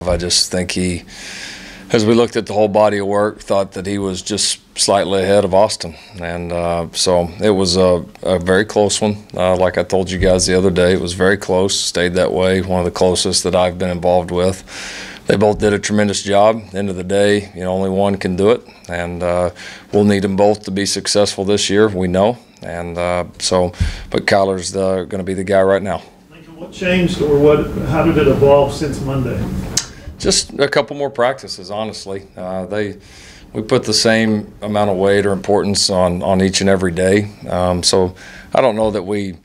I just think he, as we looked at the whole body of work, thought that he was just slightly ahead of Austin. And so it was a very close one. Like I told you guys the other day, it was very close, stayed that way, one of the closest that I've been involved with. They both did a tremendous job. At the end of the day, only one can do it. And we'll need them both to be successful this year, we know. And but Kyler's going to be the guy right now. What changed, or how did it evolve since Monday? Just a couple more practices, honestly. We put the same amount of weight or importance on each and every day. So I don't know that we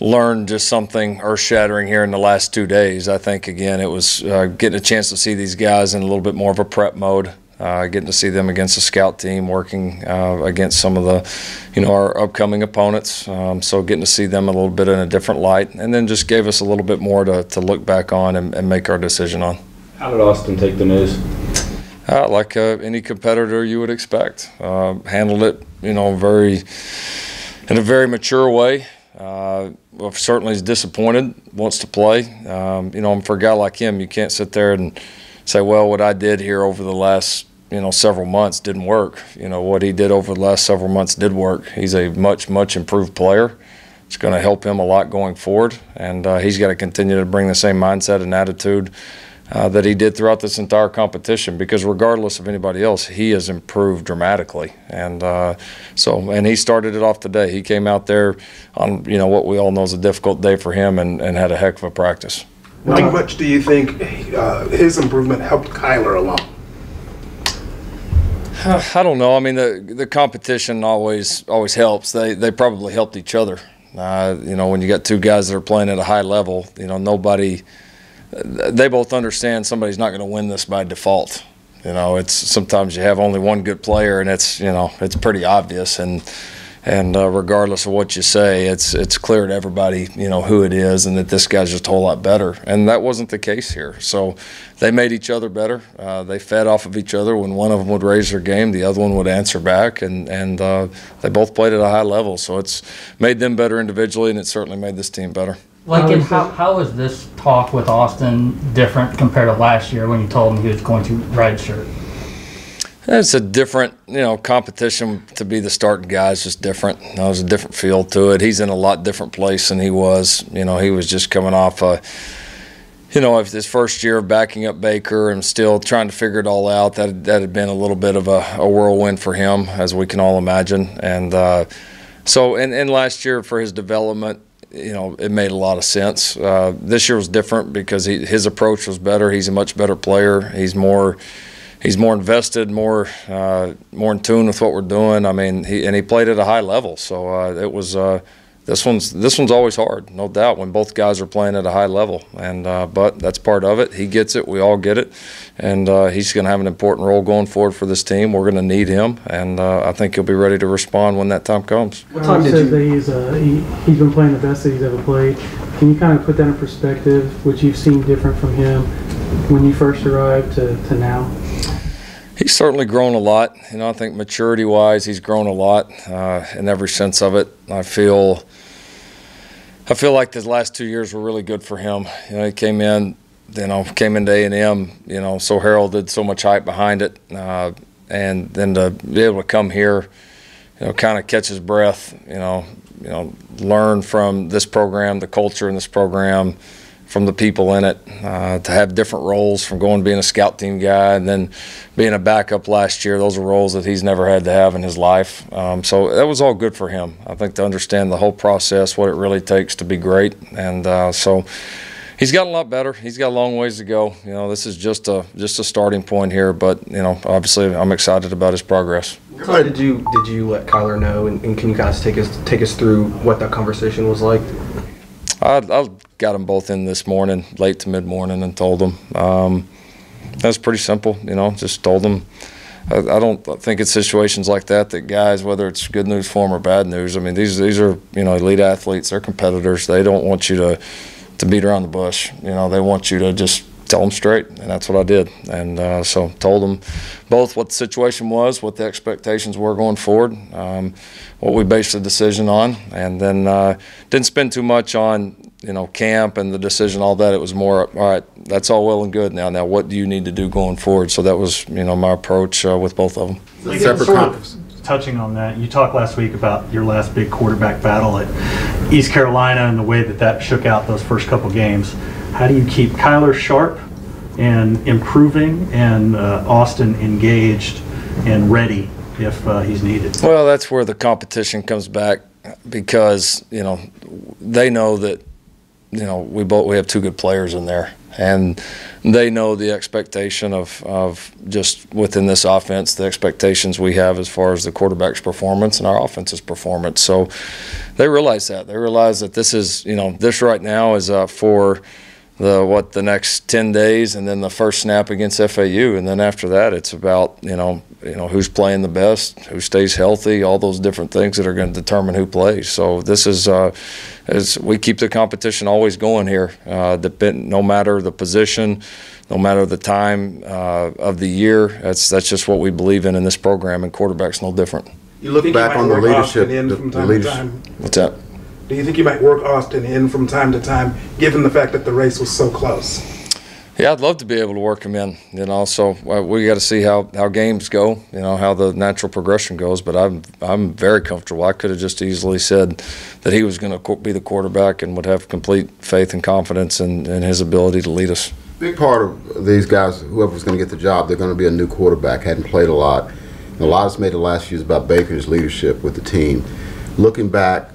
learned just something earth-shattering here in the last 2 days. I think, again, it was getting a chance to see these guys in a little bit more of a prep mode. Getting to see them against a scout team, working against some of the, our upcoming opponents. So getting to see them a little bit in a different light, and then just gave us a little bit more to look back on and make our decision on. How did Austin take the news? Like any competitor you would expect. Handled it, in a very mature way. Certainly is disappointed, wants to play. For a guy like him, you can't sit there and say, well, what I did here over the last several months didn't work. What he did over the last several months did work. He's a much improved player. It's going to help him a lot going forward, and he's got to continue to bring the same mindset and attitude that he did throughout this entire competition, because regardless of anybody else, he has improved dramatically. And and he started it off today. He came out there on what we all know is a difficult day for him, and had a heck of a practice. How much do you think his improvement helped Kyler along? I don't know. I mean, the competition always helps. They probably helped each other. When you got two guys that are playing at a high level, nobody. They both understand somebody's not going to win this by default. It's sometimes you have only one good player, and it's pretty obvious. And regardless of what you say, it's clear to everybody, who it is, and that this guy's just a whole lot better. And that wasn't the case here. So they made each other better. They fed off of each other. When one of them would raise their game, the other one would answer back. And they both played at a high level. So it's made them better individually, and it certainly made this team better. How is this talk with Austin different compared to last year when you told him he was going to redshirt? It's a different, competition to be the starting guy is just different. There's a different feel to it. He's in a lot different place than he was. He was just coming off his first year of backing up Baker and still trying to figure it all out. That had been a little bit of a whirlwind for him, as we can all imagine. And and last year for his development, it made a lot of sense. This year was different because his approach was better. He's a much better player. He's more invested, more in tune with what we're doing. I mean, he played at a high level. So it was this one's always hard, no doubt, when both guys are playing at a high level. And but that's part of it. He gets it. We all get it. And he's going to have an important role going forward for this team. We're going to need him, and I think he'll be ready to respond when that time comes. What time did you? That he's been playing the best that he's ever played. Can you kind of put that in perspective, what you've seen different from him when you first arrived to now? He's certainly grown a lot. I think maturity-wise, he's grown a lot in every sense of it. I feel like the last 2 years were really good for him. He came in, came into A&M, so heralded, so much hype behind it, and then to be able to come here, kind of catch his breath, learn from this program, the culture in this program, from the people in it, to have different roles, from going to being a scout team guy and then being a backup last year. Those are roles that he's never had to have in his life. So that was all good for him, I think, to understand the whole process, what it really takes to be great. And so he's gotten a lot better. He's got a long ways to go. This is just a starting point here, but obviously I'm excited about his progress. What time did you let Kyler know, and can you guys take us through what that conversation was like? I got them both in this morning, late to mid-morning, and told them. That's pretty simple, just told them. I don't think it's situations like that guys, whether it's good news for them or bad news, I mean, these are, elite athletes. They're competitors. They don't want you to beat around the bush. They want you to just tell them straight, and that's what I did. And so told them both what the situation was, what the expectations were going forward, what we based the decision on, and then didn't spend too much on camp and the decision, all that. It was more, all right, that's all well and good now. Now, what do you need to do going forward? So that was, my approach with both of them. Separate conference. Touching on that, you talked last week about your last big quarterback battle at East Carolina and the way that shook out those first couple games. How do you keep Kyler sharp and improving and Austin engaged and ready if he's needed? Well, that's where the competition comes back because, they know that, we have two good players in there. And they know the expectation of just within this offense, the expectations we have as far as the quarterback's performance and our offense's performance. So they realize that. They realize that this is, this right now is for the next 10 days and then the first snap against FAU. And then after that, it's about, who's playing the best, who stays healthy, all those different things that are going to determine who plays. So this is, as we keep the competition always going here, no matter the position, no matter the time of the year. That's just what we believe in this program, and quarterback's no different. You look back on the leadership. What's that? Do you think you might work Austin in from time to time, given the fact that the race was so close? Yeah, I'd love to be able to work him in, So we got to see how games go, how the natural progression goes. But I'm very comfortable. I could have just easily said that he was going to be the quarterback and would have complete faith and confidence in his ability to lead us. Big part of these guys, whoever's going to get the job, they're going to be a new quarterback, hadn't played a lot. And a lot has made the last few years about Baker's leadership with the team. Looking back,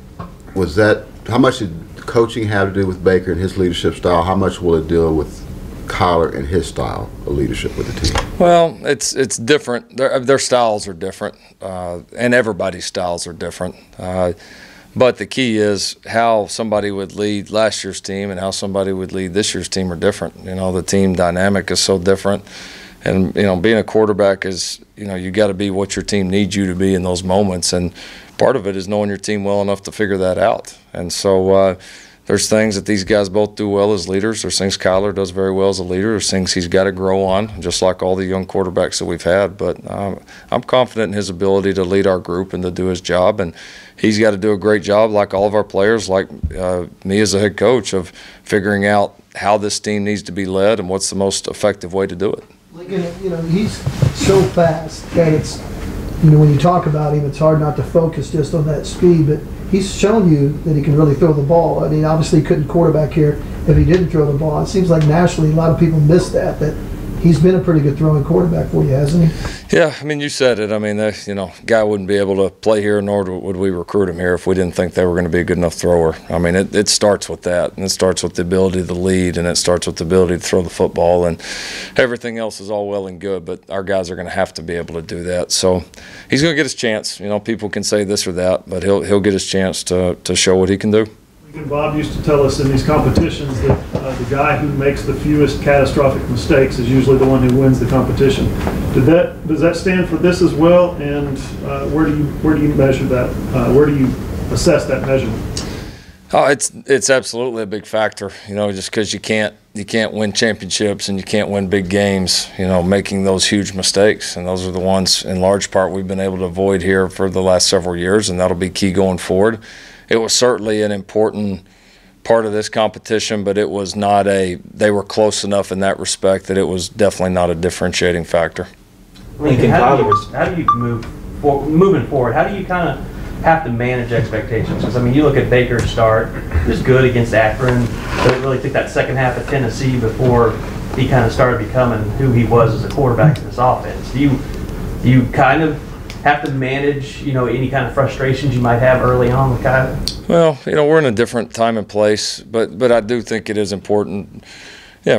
how much did coaching have to do with Baker and his leadership style? How much will it deal with Kyler and his style of leadership with the team? Well, it's different. Their styles are different, and everybody's styles are different. But the key is how somebody would lead last year's team and how somebody would lead this year's team are different. The team dynamic is so different. And, being a quarterback is, you got to be what your team needs you to be in those moments. And part of it is knowing your team well enough to figure that out. And so there's things that these guys both do well as leaders. There's things Kyler does very well as a leader. There's things he's got to grow on, just like all the young quarterbacks that we've had. But I'm confident in his ability to lead our group and to do his job. And he's got to do a great job, like all of our players, like me as a head coach, of figuring out how this team needs to be led and what's the most effective way to do it. He's so fast that it's, when you talk about him, it's hard not to focus just on that speed, but he's shown you that he can really throw the ball. I mean, obviously he couldn't quarterback here if he didn't throw the ball. It seems like nationally a lot of people miss that he's been a pretty good throwing quarterback for you, hasn't he? Yeah, you said it. Guy wouldn't be able to play here, nor would we recruit him here if we didn't think they were going to be a good enough thrower. It starts with that, and it starts with the ability to lead, and it starts with the ability to throw the football, and everything else is all well and good, but our guys are going to have to be able to do that. So he's going to get his chance. People can say this or that, but he'll get his chance to show what he can do. Bob used to tell us in these competitions that the guy who makes the fewest catastrophic mistakes is usually the one who wins the competition. Does that stand for this as well? And where do you measure that? Where do you assess that measurement? Oh, it's absolutely a big factor. Just because you can't win championships and you can't win big games. Making those huge mistakes, and those are the ones in large part we've been able to avoid here for the last several years, and that'll be key going forward. It was certainly an important part of this competition, but it was not they were close enough in that respect that it was definitely not a differentiating factor. Lincoln, how do you moving forward, how do you kind of have to manage expectations? Because, you look at Baker's start, he was good against Akron, but it really took that second half of Tennessee before he kind of started becoming who he was as a quarterback in this offense. Do you kind of have to manage, any kind of frustrations you might have early on with Kyler? Well, we're in a different time and place, but I do think it is important,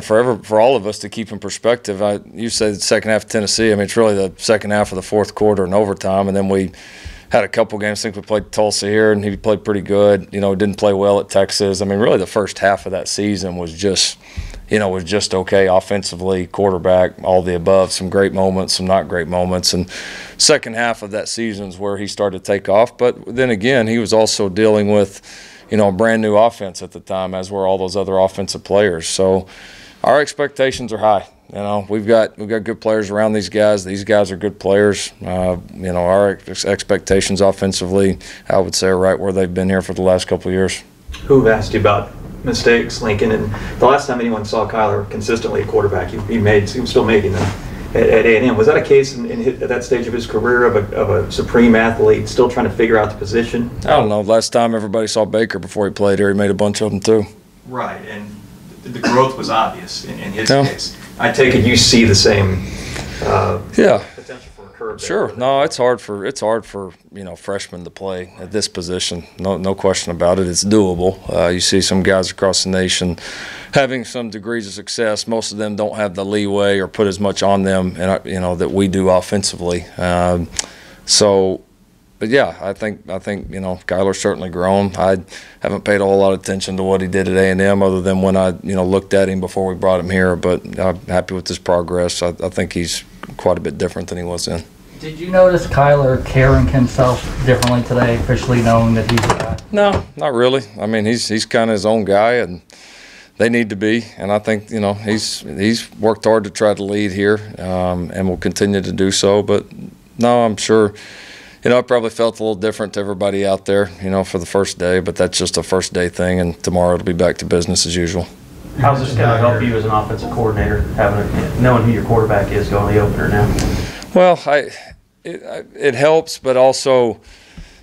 for all of us to keep in perspective. You said the second half of Tennessee. It's really the second half of the fourth quarter and overtime, and then we had a couple games. I think we played Tulsa here, and he played pretty good. Didn't play well at Texas. Really the first half of that season was just okay offensively, quarterback, all the above, some great moments, some not great moments. And second half of that season's where he started to take off. But then again, he was also dealing with, a brand new offense at the time, as were all those other offensive players. So our expectations are high. We've got good players around these guys. These guys are good players. Our expectations offensively, I would say, are right where they've been here for the last couple of years. Who've asked you about mistakes, Lincoln, and the last time anyone saw Kyler consistently at quarterback, he was still making them at A&M. Was that a case at that stage of his career of a supreme athlete still trying to figure out the position? I don't know. Last time everybody saw Baker before he played here, he made a bunch of them too. Right, and the growth was obvious in his case. I take it you see the same potential for a curve. Sure. No, it's hard for freshmen to play at this position. No question about it. It's doable. You see some guys across the nation having some degrees of success. Most of them don't have the leeway or put as much on them, that we do offensively. But yeah, I think Kyler's certainly grown. I haven't paid a whole lot of attention to what he did at A&M, other than when I looked at him before we brought him here. But I'm happy with his progress. I think he's quite a bit different than he was then. Did you notice Kyler carrying himself differently today, officially knowing that he's a guy? No, not really. I mean, he's kind of his own guy, and they need to be. And I think he's worked hard to try to lead here, and will continue to do so. But no, I'm sure. I probably felt a little different to everybody out there, for the first day, but that's just a first day thing, and tomorrow it'll be back to business as usual. How's this going to help you as an offensive coordinator, knowing who your quarterback is going the opener now? Well, it helps, but also,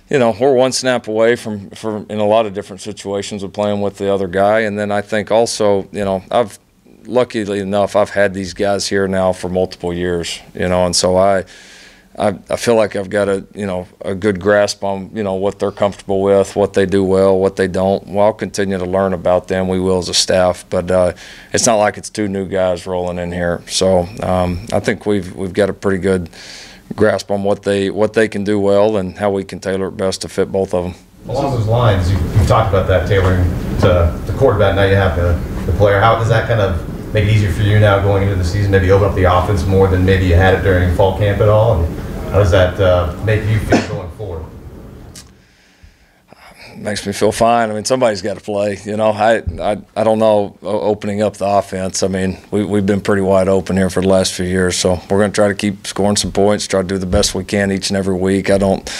we're one snap away from in a lot of different situations of playing with the other guy, and then I think also, luckily enough, I've had these guys here now for multiple years, and so I feel like I've got a good grasp on what they're comfortable with, what they do well, what they don't. Well, I'll continue to learn about them. We will as a staff, but it's not like it's two new guys rolling in here. So I think we've got a pretty good grasp on what they can do well and how we can tailor it best to fit both of them. Along those lines, you've talked about that tailoring to the quarterback. Now you have the player. How does that kind of make it easier for you now going into the season? Maybe open up the offense more than maybe you had it during fall camp at all? And how does that make you feel going forward? Makes me feel fine. I mean, somebody's got to play. I don't know opening up the offense. I mean, we've been pretty wide open here for the last few years, so we're going to try to keep scoring some points, try to do the best we can each and every week. I don't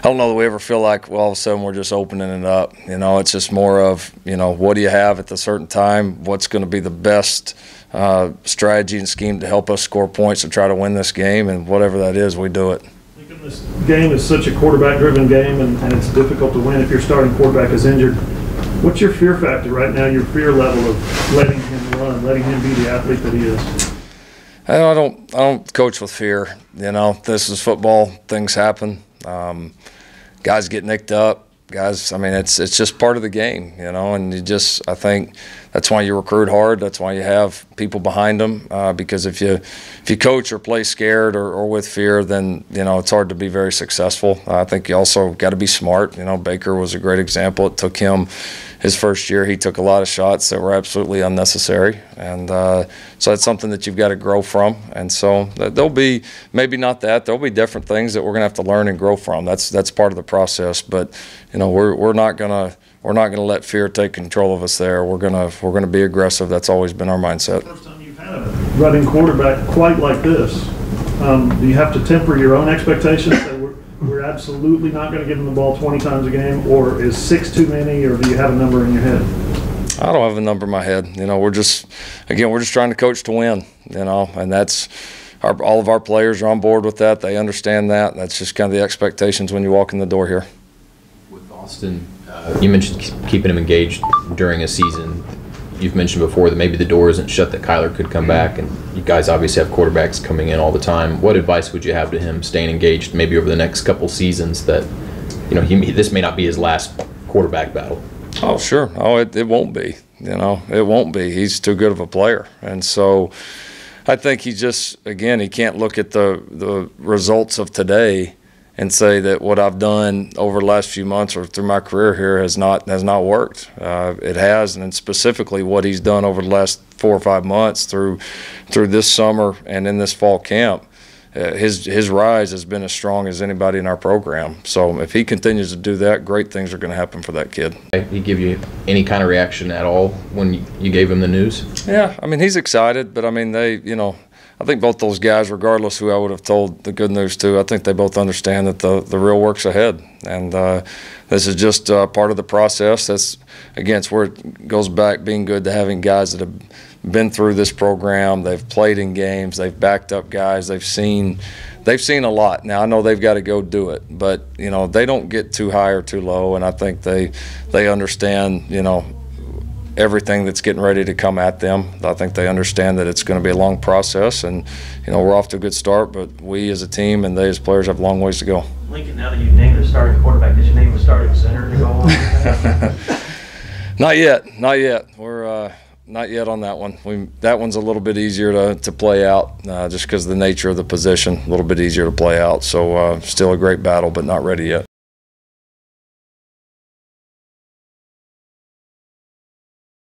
know that we ever feel like, well, all of a sudden we're just opening it up. It's just more of, what do you have at a certain time? What's going to be the best strategy and scheme to help us score points to try to win this game, and whatever that is, we do it. This game is such a quarterback-driven game, and it's difficult to win if your starting quarterback is injured. What's your fear factor right now, your fear level of letting him run, letting him be the athlete that he is? I don't coach with fear. This is football. Things happen. Guys get nicked up. Guys, I mean, it's just part of the game, and I think that's why you recruit hard. That's why you have people behind them, because if you coach or play scared or with fear, then, it's hard to be very successful. I think you also got to be smart. Baker was a great example. It took him his first year. He took a lot of shots that were absolutely unnecessary, and so that's something that you've got to grow from. And so there'll be maybe not that. There'll be different things that we're going to have to learn and grow from. That's part of the process. But we're not gonna let fear take control of us there. We're gonna be aggressive. That's always been our mindset. First time you've had a running quarterback quite like this, do you have to temper your own expectations? Say we're absolutely not going to give him the ball 20 times a game, or is 6 too many, or do you have a number in your head? I don't have a number in my head. We're just trying to coach to win. And that's all of our players are on board with that. They understand that. That's just kind of the expectations when you walk in the door here. With Austin, you mentioned keeping him engaged during a season. You've mentioned before that maybe the door isn't shut that Kyler could come back, and you guys obviously have quarterbacks coming in all the time. What advice would you have to him staying engaged maybe over the next couple seasons that, this may not be his last quarterback battle? Oh, sure. Oh, it won't be. It won't be. He's too good of a player. And so I think he can't look at the results of today and say that what I've done over the last few months or through my career here has not worked. It has, and specifically what he's done over the last 4 or 5 months through this summer and in this fall camp, his rise has been as strong as anybody in our program. So if he continues to do that, great things are going to happen for that kid. Did he give you any kind of reaction at all when you gave him the news? Yeah, I mean, he's excited, but I mean, I think both those guys, regardless who I would have told the good news to, I think they both understand that the real work's ahead. And this is just part of the process. That's, again, it's where it goes back being good to having guys that have been through this program. They've played in games. They've backed up guys. They've seen a lot. Now, I know they've got to go do it, but, you know, they don't get too high or too low, and I think they understand, you know, everything that's getting ready to come at them. I think they understand that it's going to be a long process, and, you know, we're off to a good start, but we as a team and they as players have a long ways to go. Lincoln, now that you've named the starting quarterback, did you name the starting center to go along with that? Not yet. We're not yet on that one. That one's a little bit easier to play out just because of the nature of the position, a little bit easier to play out. So still a great battle, but not ready yet.